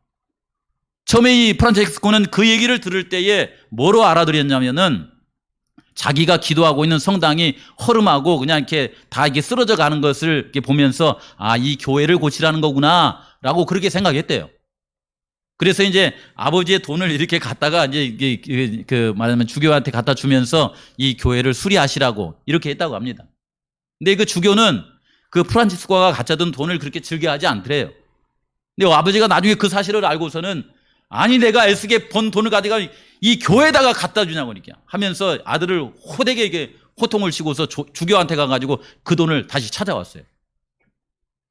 처음에 이 프란치스코는 그 얘기를 들을 때에 뭐로 알아들였냐면은 자기가 기도하고 있는 성당이 허름하고 그냥 이렇게 다 이게 쓰러져 가는 것을 이렇게 보면서 이 교회를 고치라는 거구나 라고 그렇게 생각했대요. 그래서 이제 아버지의 돈을 이렇게 갖다가 이제 말하자면 주교한테 갖다 주면서 이 교회를 수리하시라고 이렇게 했다고 합니다. 근데 그 주교는 그 프란치스코가 갖다 둔 돈을 그렇게 즐겨하지 않더래요. 근데 아버지가 나중에 그 사실을 알고서는 아니 내가 애쓰게 번 돈을 가져가 이 교회에다가 갖다 주냐고 이렇게 하면서 아들을 호되게 이게 호통을 치고서 주교한테 가가지고 그 돈을 다시 찾아왔어요.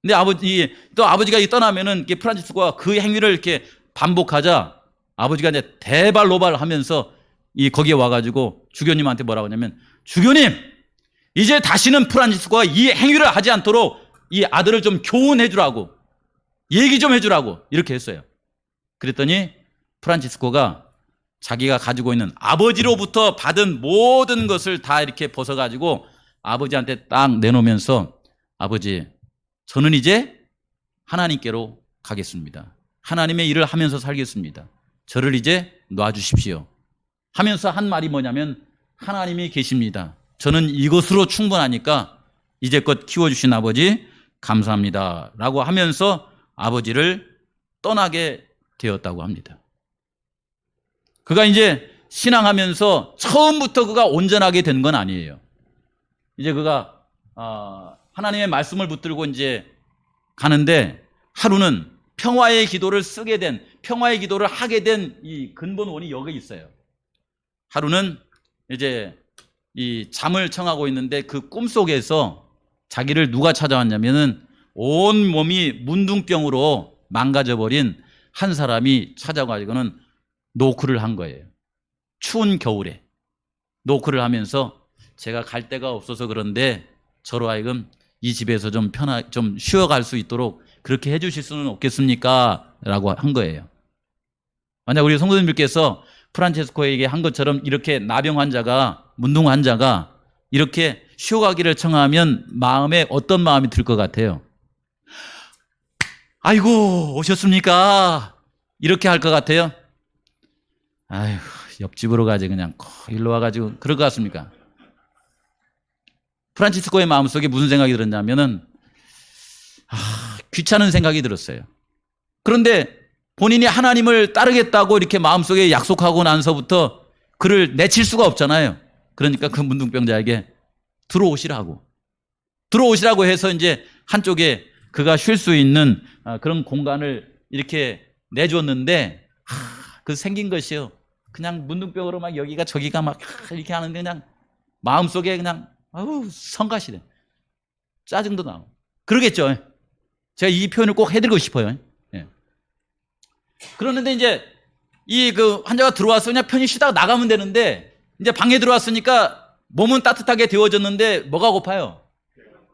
근데 아버지가 떠나면은 프란치스코가 그 행위를 이렇게 반복하자 아버지가 이제 대발노발하면서 거기에 와가지고 주교님한테 뭐라고 하냐면, 주교님, 이제 다시는 프란치스코가 이 행위를 하지 않도록 이 아들을 좀 교훈해 주라고, 얘기 좀 해주라고 이렇게 했어요. 그랬더니 프란치스코가 자기가 가지고 있는 아버지로부터 받은 모든 것을 다 이렇게 벗어가지고 아버지한테 딱 내놓으면서, 아버지, 저는 이제 하나님께로 가겠습니다. 하나님의 일을 하면서 살겠습니다. 저를 이제 놔주십시오 하면서 한 말이 뭐냐면, 하나님이 계십니다. 저는 이것으로 충분하니까 이제껏 키워주신 아버지 감사합니다 라고 하면서 아버지를 떠나게 되었다고 합니다. 그가 이제 신앙하면서 처음부터 그가 온전하게 된 건 아니에요. 이제 그가 하나님의 말씀을 붙들고 이제 가는데, 하루는 평화의 기도를 쓰게 된, 평화의 기도를 하게 된 이 근본원이 여기 있어요. 하루는 이제 이 잠을 청하고 있는데 그 꿈속에서 자기를 누가 찾아왔냐면은 온 몸이 문둥병으로 망가져버린 한 사람이 찾아가지고는 노크를 한 거예요. 추운 겨울에 노크를 하면서, 제가 갈 데가 없어서 그런데 저로 하여금 이 집에서 좀 좀 쉬어갈 수 있도록 그렇게 해주실 수는 없겠습니까? 라고 한 거예요. 만약 우리 성도님들께서 프란체스코에게 한 것처럼 이렇게 나병 환자가, 문둥 환자가 이렇게 쉬어가기를 청하면 마음에 어떤 마음이 들 것 같아요? 아이고, 오셨습니까? 이렇게 할 것 같아요? 아휴, 옆집으로 가지, 그냥 일로 와가지고 그럴 것 같습니까? 프란치스코의 마음속에 무슨 생각이 들었냐면은, 귀찮은 생각이 들었어요. 그런데 본인이 하나님을 따르겠다고 이렇게 마음속에 약속하고 나서부터 그를 내칠 수가 없잖아요. 그러니까 그 문둥병자에게 들어오시라고 해서 이제 한쪽에 그가 쉴 수 있는 그런 공간을 이렇게 내줬는데, 그 생긴 것이요, 그냥 문둥병으로 막 여기가 저기가 막 이렇게 하는데 그냥 마음속에 그냥 성가시네. 짜증도 나고 그러겠죠. 제가 이 표현을 꼭 해드리고 싶어요. 예. 그러는데 이제 그 환자가 들어와서 그냥 편히 쉬다가 나가면 되는데, 이제 방에 들어왔으니까 몸은 따뜻하게 데워졌는데 뭐가 고파요?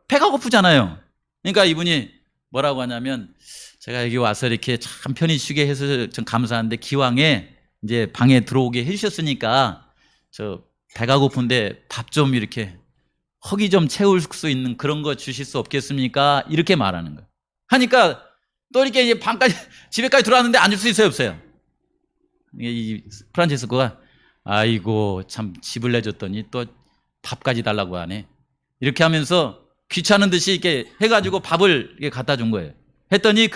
배가 고프잖아요. 그러니까 이분이 뭐라고 하냐면, 제가 여기 와서 이렇게 참 편히 쉬게 해서 좀 감사한데, 기왕에 이제 방에 들어오게 해주셨으니까 저 배가 고픈데 밥 좀 이렇게 허기 좀 채울 수 있는 그런 거 주실 수 없겠습니까? 이렇게 말하는 거예요. 하니까 또 이렇게 이제 방까지, 집에까지 들어왔는데 앉을 수 있어요, 없어요? 이 프란체스코가, 아이고, 참 집을 내줬더니 또 밥까지 달라고 하네. 이렇게 하면서 귀찮은 듯이 이렇게 해가지고 밥을 이렇게 갖다 준 거예요. 했더니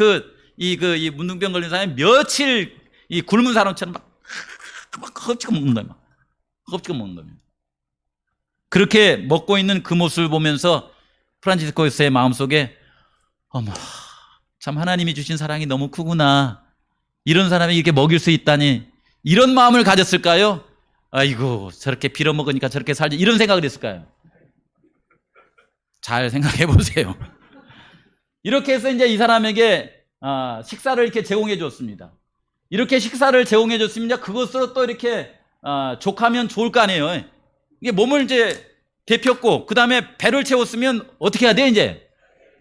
이 문둥병 걸린 사람이 며칠 이 굶은 사람처럼 막 흡치고 먹는 거예요. 흡치고 먹는 겁니다. 그렇게 먹고 있는 그 모습을 보면서 프란치스코스의 마음속에, 어머, 참 하나님이 주신 사랑이 너무 크구나. 이런 사람이 이렇게 먹일 수 있다니. 이런 마음을 가졌을까요? 아이고, 저렇게 빌어먹으니까 저렇게 살지. 이런 생각을 했을까요? 잘 생각해 보세요. 이렇게 해서 이제 이 사람에게 식사를 이렇게 제공해 줬습니다. 이렇게 식사를 제공해 줬으면 그것으로 또 이렇게 족하면 좋을 거 아니에요. 이게 몸을 이제 데폈고, 그 다음에 배를 채웠으면 어떻게 해야 돼? 이제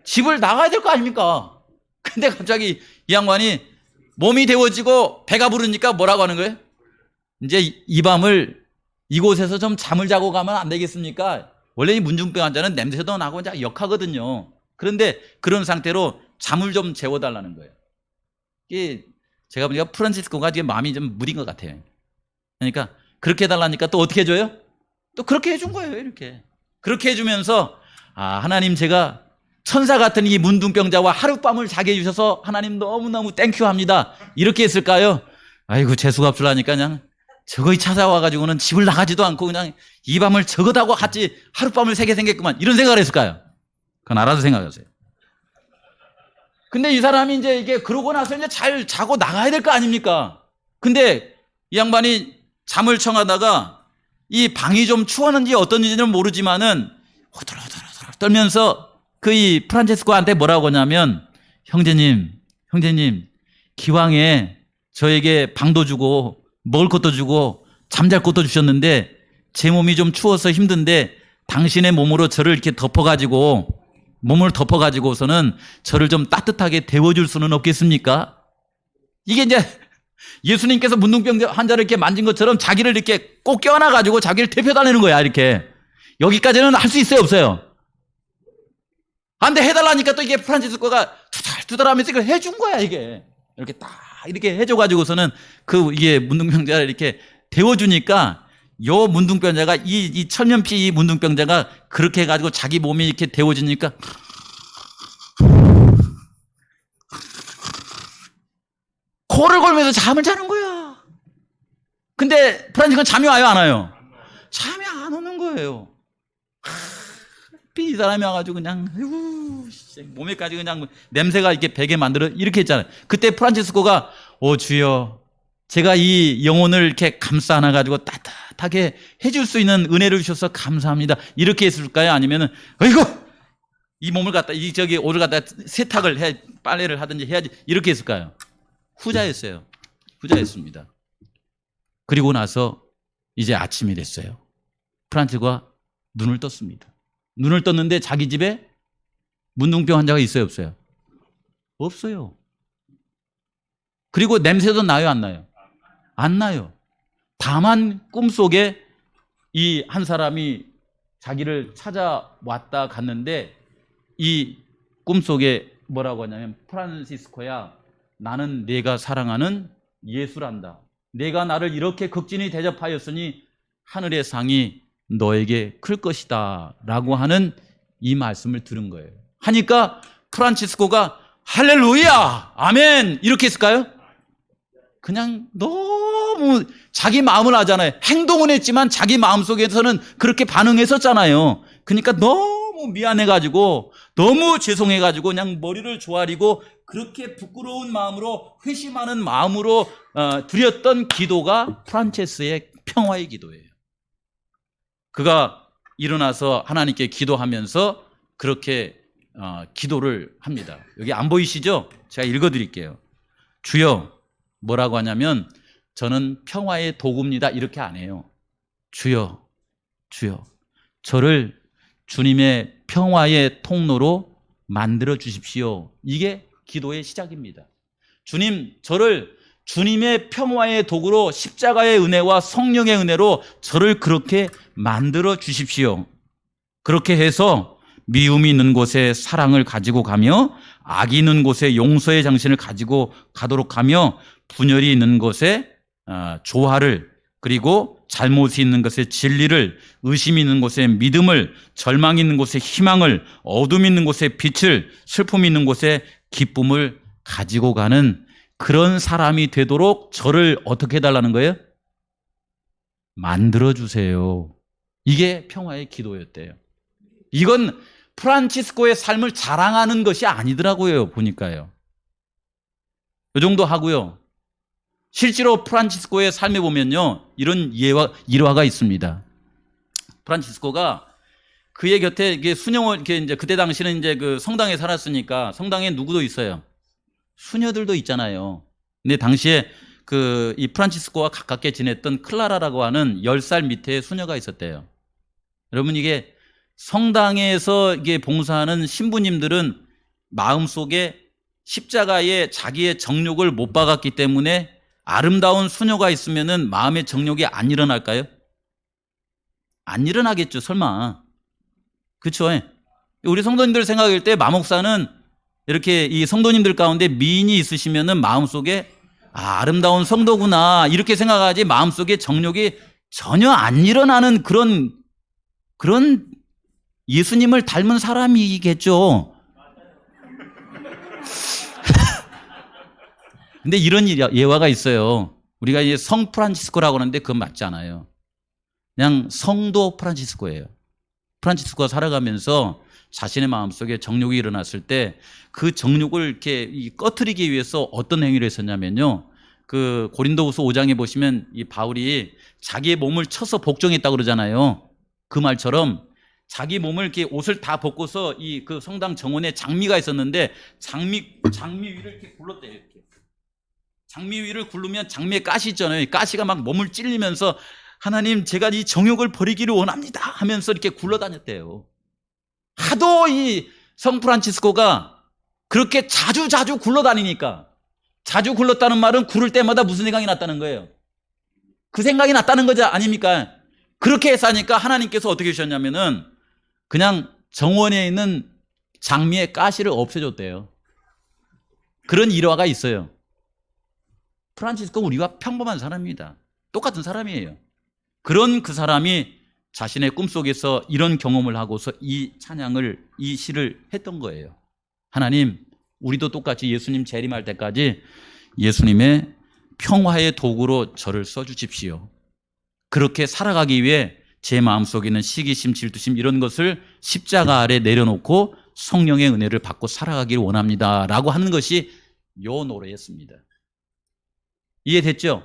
집을 나가야 될 거 아닙니까? 근데 갑자기 이 양반이 몸이 데워지고 배가 부르니까 뭐라고 하는 거예요? 이제 이 밤을 이곳에서 좀 잠을 자고 가면 안 되겠습니까? 원래 이 문중병 환자는 냄새도 나고 이제 역하거든요. 그런데 그런 상태로 잠을 좀 재워달라는 거예요. 이게 제가 보니까 프란치스코가 이게 마음이 좀 무딘 것 같아요. 그러니까 그렇게 해달라니까 또 어떻게 해줘요? 또 그렇게 해준 거예요. 이렇게 그렇게 해주면서, 하나님, 제가 천사 같은 이 문둥병자와 하룻밤을 자게 해주셔서 하나님 너무너무 땡큐합니다. 이렇게 했을까요? 아이고, 재수가 없으려니까 그냥 저거이 찾아와가지고는 집을 나가지도 않고 그냥 이 밤을 저것하고 같이 하룻밤을 새게 생겼구만. 이런 생각을 했을까요? 그건 알아서 생각하세요. 근데 이 사람이 이제 이게 그러고 나서 이제 잘 자고 나가야 될 거 아닙니까? 근데 이 양반이 잠을 청하다가 이 방이 좀 추웠는지 어떤지는 모르지만은 호들호들 떨면서 그 이 프란체스코한테 뭐라고 하냐면, 형제님, 기왕에 저에게 방도 주고 먹을 것도 주고 잠잘 곳도 주셨는데 제 몸이 좀 추워서 힘든데 당신의 몸으로 저를 이렇게 몸을 덮어가지고서는 저를 좀 따뜻하게 데워줄 수는 없겠습니까? 이게 이제 예수님께서 문둥병 환자를 이렇게 만진 것처럼 자기를 이렇게 꼭 껴안아가지고 자기를 대표달라는 거야, 이렇게. 여기까지는 할 수 있어요, 없어요? 안 돼, 해달라니까 또 이게 프란치스코가 투덜투덜하면서 이걸 해준 거야, 이게. 이렇게 딱, 이렇게 해줘가지고서는 이게 문둥병자를 이렇게 데워주니까 요 문둥병자가 이 천년피 이 문둥병자가 그렇게 해가지고 자기 몸이 이렇게 데워지니까 코를 골면서 잠을 자는 거야. 근데 프란치스코는 잠이 와요, 안 와요? 잠이 안 오는 거예요. 이 사람이 와가지고 그냥 몸에까지 그냥 냄새가 이렇게 배게 만들어 이렇게 했잖아요. 그때 프란치스코가 주여, 제가 이 영혼을 이렇게 감싸 안아가지고 따뜻하게 해줄 수 있는 은혜를 주셔서 감사합니다. 이렇게 했을까요? 아니면은 어이구, 이 몸을 갖다 옷을 갖다 세탁을 해, 빨래를 하든지 해야지, 이렇게 했을까요? 후자였어요. 후자였습니다. 그리고 나서 이제 아침이 됐어요. 프란치스코가 눈을 떴습니다. 눈을 떴는데 자기 집에 문둥병 환자가 있어요, 없어요? 없어요. 그리고 냄새도 나요, 안 나요? 안 나요. 다만 꿈속에 이 한 사람이 자기를 찾아왔다 갔는데 이 꿈속에 뭐라고 하냐면, 프란시스코야, 나는 네가 사랑하는 예수란다. 네가 나를 이렇게 극진히 대접하였으니 하늘의 상이 너에게 클 것이다 라고 하는 이 말씀을 들은 거예요. 하니까 프란치스코가 할렐루야, 아멘, 이렇게 했을까요? 그냥 너무 자기 마음을 아잖아요. 행동은 했지만 자기 마음속에서는 그렇게 반응했었잖아요. 그러니까 너무 미안해가지고, 너무 죄송해가지고 그냥 머리를 조아리고 그렇게 부끄러운 마음으로, 회심하는 마음으로 드렸던 기도가 프란체스의 평화의 기도예요. 그가 일어나서 하나님께 기도하면서 그렇게 기도를 합니다. 여기 안 보이시죠? 제가 읽어드릴게요. 주여, 뭐라고 하냐면 저는 평화의 도구입니다, 이렇게 안 해요. 주여, 주여, 저를 주님의 평화의 통로로 만들어 주십시오. 이게 기도의 시작입니다. 주님, 저를 주님의 평화의 도구로, 십자가의 은혜와 성령의 은혜로 저를 그렇게 만들어 주십시오. 그렇게 해서 미움이 있는 곳에 사랑을 가지고 가며, 악이 있는 곳에 용서의 정신을 가지고 가도록 하며, 분열이 있는 곳에 조화를, 그리고 잘못이 있는 곳에 진리를, 의심이 있는 곳에 믿음을, 절망이 있는 곳에 희망을, 어둠이 있는 곳에 빛을, 슬픔이 있는 곳에 기쁨을 가지고 가는 그런 사람이 되도록 저를 어떻게 해달라는 거예요? 만들어주세요. 이게 평화의 기도였대요. 이건 프란치스코의 삶을 자랑하는 것이 아니더라고요, 보니까요. 이 정도 하고요. 실제로 프란치스코의 삶에 보면요, 이런 일화가 있습니다. 프란치스코가 그의 곁에 이게 수녀원, 이제 그때 당시는 이제 그 성당에 살았으니까 성당에 누구도 있어요? 수녀들도 있잖아요. 근데 당시에 이 프란치스코와 가깝게 지냈던 클라라라고 하는 10살 밑에 수녀가 있었대요. 여러분, 이게 성당에서 이게 봉사하는 신부님들은 마음속에 십자가에 자기의 정욕을 못 박았기 때문에 아름다운 수녀가 있으면은 마음의 정욕이 안 일어날까요? 안 일어나겠죠, 설마. 그렇죠? 우리 성도님들 생각할 때 마목사는 이렇게 이 성도님들 가운데 미인이 있으시면은 마음속에 아름다운 성도구나, 이렇게 생각하지, 마음속에 정욕이 전혀 안 일어나는 그런 예수님을 닮은 사람이겠죠. 근데 이런 예화가 있어요. 우리가 이제 성 프란치스코라고 하는데 그건 맞지 않아요. 그냥 성도 프란치스코예요. 프란치스코가 살아가면서 자신의 마음속에 정욕이 일어났을 때 그 정욕을 이렇게 꺼트리기 위해서 어떤 행위를 했었냐면요, 그 고린도후서 5장에 보시면 이 바울이 자기의 몸을 쳐서 복종했다고 그러잖아요. 그 말처럼 자기 몸을 이렇게 옷을 다 벗고서 그 성당 정원에 장미가 있었는데 장미 위를 이렇게 굴렀대요. 이렇게 장미 위를 굴르면 장미에 가시 있잖아요. 가시가 막 몸을 찔리면서 하나님 제가 이 정욕을 버리기를 원합니다 하면서 이렇게 굴러다녔대요. 하도 이 성 프란치스코가 그렇게 자주 굴러다니니까, 자주 굴렀다는 말은 구를 때마다 무슨 생각이 났다는 거예요? 그 생각이 났다는 거지 아닙니까? 그렇게 해서 하니까 하나님께서 어떻게 하셨냐면은 그냥 정원에 있는 장미의 가시를 없애줬대요. 그런 일화가 있어요. 프란치스코 우리가 평범한 사람입니다. 똑같은 사람이에요. 그런 그 사람이 자신의 꿈속에서 이런 경험을 하고서 이 찬양을, 이 시를 했던 거예요. 하나님, 우리도 똑같이 예수님 재림할 때까지 예수님의 평화의 도구로 저를 써주십시오. 그렇게 살아가기 위해 제 마음속에 있는 시기심, 질투심 이런 것을 십자가 아래 내려놓고 성령의 은혜를 받고 살아가기를 원합니다 라고 하는 것이 요 노래였습니다. 이해됐죠?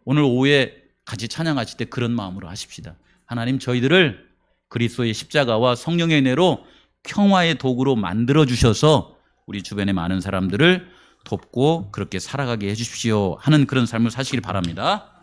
오늘 오후에 같이 찬양하실 때 그런 마음으로 하십시다. 하나님, 저희들을 그리스도의 십자가와 성령의 은혜로 평화의 도구로 만들어 주셔서 우리 주변의 많은 사람들을 돕고 그렇게 살아가게 해 주십시오 하는 그런 삶을 사시길 바랍니다.